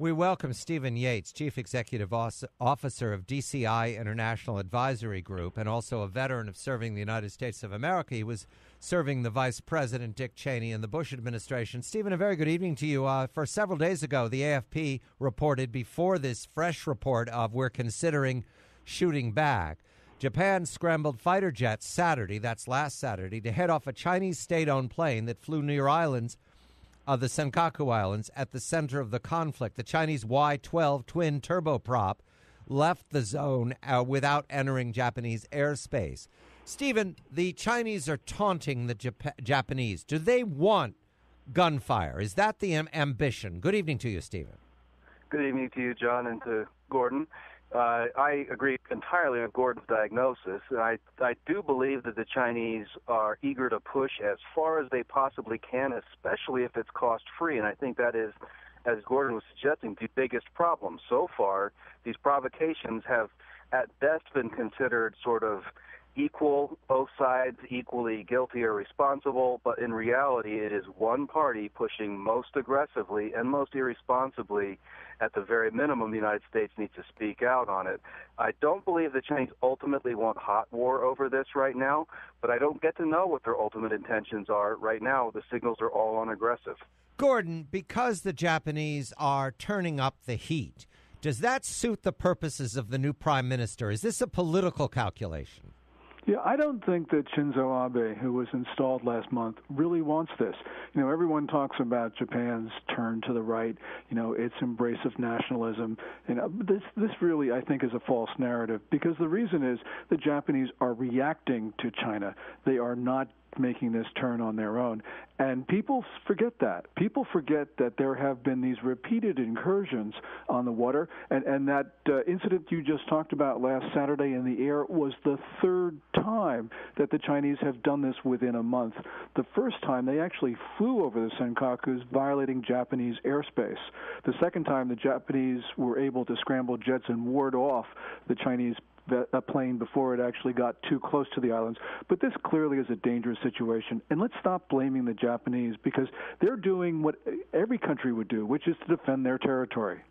We welcome Stephen Yates, Chief Executive Officer of DCI International Advisory Group, and also a veteran of serving the United States of America. He was serving the Vice President Dick Cheney in the Bush administration. Stephen, a very good evening to you. For several days ago, the AFP reported before this fresh report of we're considering shooting back. Japan scrambled fighter jets Saturday, that's last Saturday, to head off a Chinese state-owned plane that flew near islands of the Senkaku Islands at the center of the conflict. The Chinese Y-12 twin turboprop left the zone without entering Japanese airspace. Stephen, the Chinese are taunting the Japanese. Do they want gunfire? Is that the ambition? Good evening to you, Stephen. Good evening to you, John, and to Gordon. I agree entirely with Gordon's diagnosis. I do believe that the Chinese are eager to push as far as they possibly can, especially if it's cost-free. And I think that is, as Gordon was suggesting, the biggest problem. So far, these provocations have at best been considered sort of equal, both sides equally guilty or responsible, but in reality it is one party pushing most aggressively and most irresponsibly. At the very minimum, the United States needs to speak out on it. I don't believe the Chinese ultimately want hot war over this right now, but I don't get to know what their ultimate intentions are right now. The signals are all on aggressive. Gordon, because the Japanese are turning up the heat, does that suit the purposes of the new prime minister? Is this a political calculation? Yeah, I don't think that Shinzo Abe, who was installed last month, really wants this. Everyone talks about Japan's turn to the right, its embrace of nationalism. This really, I think, is a false narrative, because the reason is the Japanese are reacting to China. They are not making this turn on their own. And people forget that. People forget that there have been these repeated incursions on the water, and that incident you just talked about last Saturday in the air was the third time that the Chinese have done this within a month. The first time, they actually flew over the Senkakus, violating Japanese airspace. The second time, the Japanese were able to scramble jets and ward off the Chinese a plane before it actually got too close to the islands. But this clearly is a dangerous situation. And let's stop blaming the Japanese, because they're doing what every country would do, which is to defend their territory.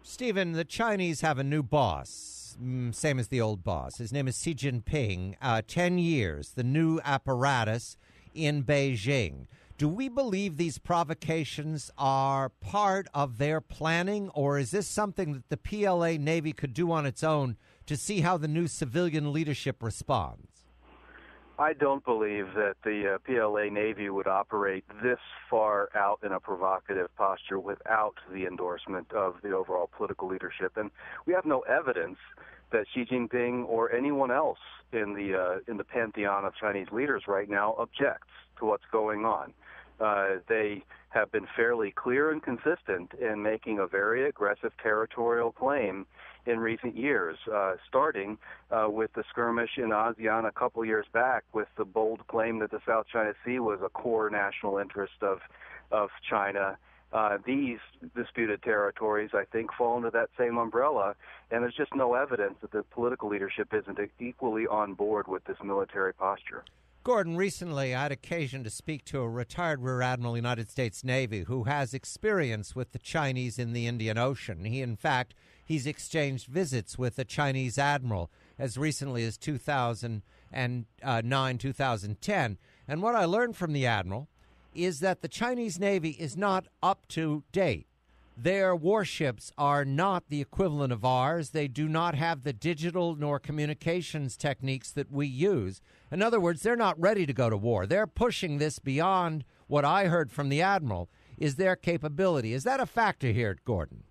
Stephen, the Chinese have a new boss, same as the old boss. His name is Xi Jinping. 10 years, the new apparatus in Beijing. Do we believe these provocations are part of their planning, or is this something that the PLA Navy could do on its own to see how the new civilian leadership responds? I don't believe that the PLA Navy would operate this far out in a provocative posture without the endorsement of the overall political leadership. And we have no evidence that Xi Jinping or anyone else in the pantheon of Chinese leaders right now objects to what's going on. They have been fairly clear and consistent in making a very aggressive territorial claim in recent years, starting with the skirmish in ASEAN a couple years back with the bold claim that the South China Sea was a core national interest of China. These disputed territories, I think, fall under that same umbrella, and there's just no evidence that the political leadership isn't equally on board with this military posture. Gordon, recently I had occasion to speak to a retired Rear Admiral of the United States Navy who has experience with the Chinese in the Indian Ocean. He's exchanged visits with a Chinese admiral as recently as 2009, 2010. And what I learned from the admiral is that the Chinese Navy is not up to date. Their warships are not the equivalent of ours. They do not have the digital nor communications techniques that we use. In other words, they're not ready to go to war. They're pushing this beyond what I heard from the admiral is their capability. Is that a factor here, Gordon?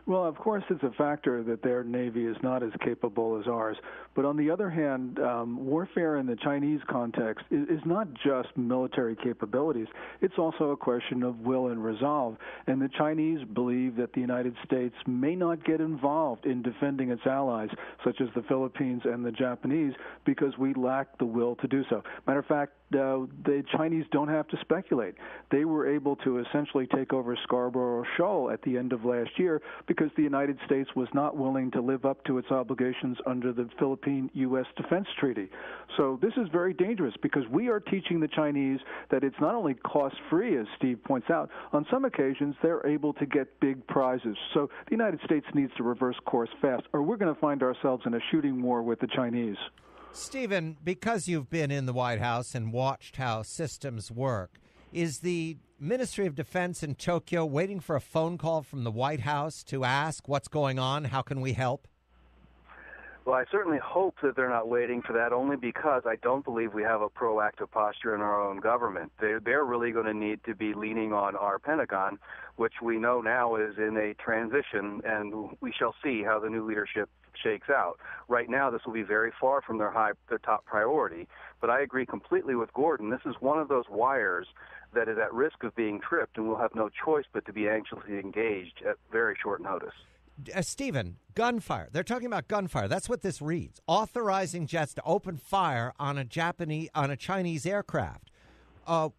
Well, of course, it's a factor that their Navy is not as capable as ours. But on the other hand, warfare in the Chinese context is not just military capabilities. It's also a question of will and resolve. And the Chinese believe that the United States may not get involved in defending its allies, such as the Philippines and the Japanese, because we lack the will to do so. Matter of fact, the Chinese don't have to speculate. They were able to essentially take over Scarborough Shoal at the end of last year because the United States was not willing to live up to its obligations under the Philippine-U.S. Defense Treaty. So this is very dangerous because we are teaching the Chinese that it's not only cost-free, as Steve points out. On some occasions, they're able to get big prizes. So the United States needs to reverse course fast, or we're going to find ourselves in a shooting war with the Chinese. Stephen, because you've been in the White House and watched how systems work, is the Ministry of Defense in Tokyo waiting for a phone call from the White House to ask what's going on? How can we help? Well, I certainly hope that they're not waiting for that, only because I don't believe we have a proactive posture in our own government. They're really going to need to be leaning on our Pentagon, which we know now is in a transition, and we shall see how the new leadership shakes out. Right now, this will be very far from their top priority, but I agree completely with Gordon. This is one of those wires that is at risk of being tripped, and we'll have no choice but to be anxiously engaged at very short notice. Stephen, gunfire. They're talking about gunfire. That's what this reads. Authorizing jets to open fire on a Chinese aircraft. At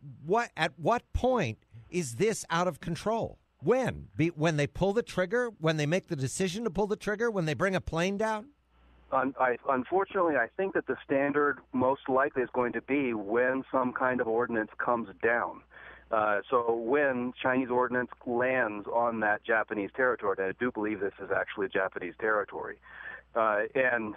what point is this out of control? When? When they pull the trigger? When they make the decision to pull the trigger? When they bring a plane down? Unfortunately, I think that the standard most likely is going to be when some kind of ordnance comes down. So when Chinese ordnance lands on that Japanese territory, and I do believe this is actually Japanese territory, and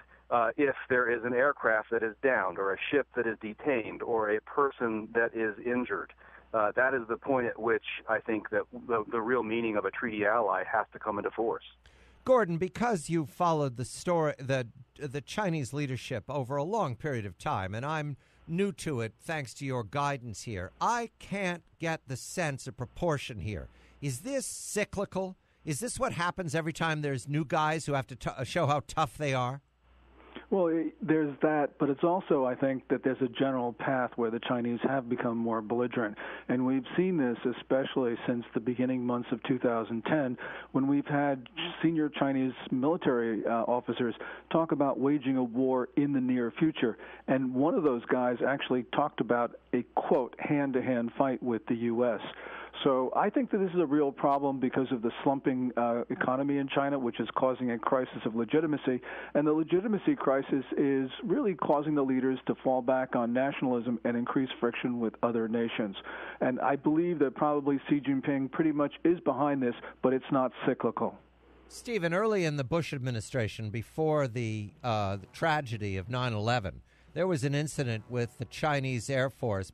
if there is an aircraft that is downed or a ship that is detained or a person that is injured, that is the point at which I think that the real meaning of a treaty ally has to come into force. Gordon, because you've followed the story, the Chinese leadership over a long period of time, and I'm new to it thanks to your guidance here, I can't get the sense of proportion here. Is this cyclical? Is this what happens every time there's new guys who have to show how tough they are? Well, there's that, but it's also, I think, that there's a general path where the Chinese have become more belligerent. And we've seen this especially since the beginning months of 2010, when we've had senior Chinese military officers talk about waging a war in the near future. And one of those guys actually talked about a, quote, hand-to-hand fight with the U.S., So I think that this is a real problem because of the slumping economy in China, which is causing a crisis of legitimacy. And the legitimacy crisis is really causing the leaders to fall back on nationalism and increase friction with other nations. And I believe that probably Xi Jinping pretty much is behind this, but it's not cyclical. Stephen, early in the Bush administration, before the tragedy of 9/11, there was an incident with the Chinese Air Force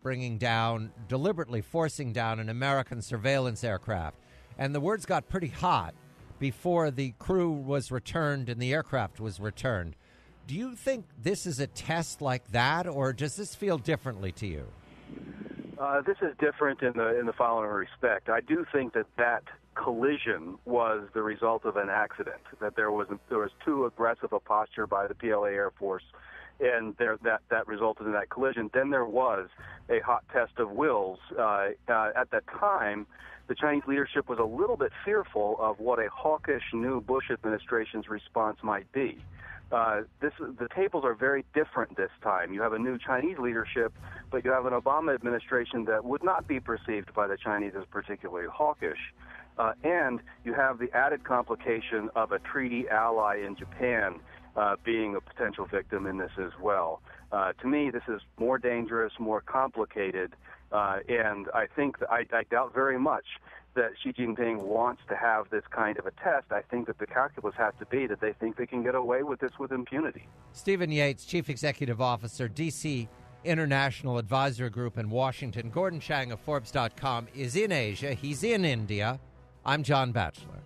deliberately forcing down an American surveillance aircraft. And the words got pretty hot before the crew was returned and the aircraft was returned. Do you think this is a test like that, or does this feel differently to you? This is different in the following respect. I do think that collision was the result of an accident, that there was too aggressive a posture by the PLA Air Force, and that resulted in that collision. Then there was a hot test of wills. At that time, the Chinese leadership was a little bit fearful of what a hawkish new Bush administration's response might be. The tables are very different this time. You have a new Chinese leadership, but you have an Obama administration that would not be perceived by the Chinese as particularly hawkish. And you have the added complication of a treaty ally in Japan being a potential victim in this as well. To me, this is more dangerous, more complicated, and I think that I doubt very much that Xi Jinping wants to have this kind of a test. I think that the calculus has to be that they think they can get away with this with impunity. Stephen Yates, Chief Executive Officer, D.C. International Advisory Group in Washington. Gordon Chang of Forbes.com is in Asia. He's in India. I'm John Batchelor.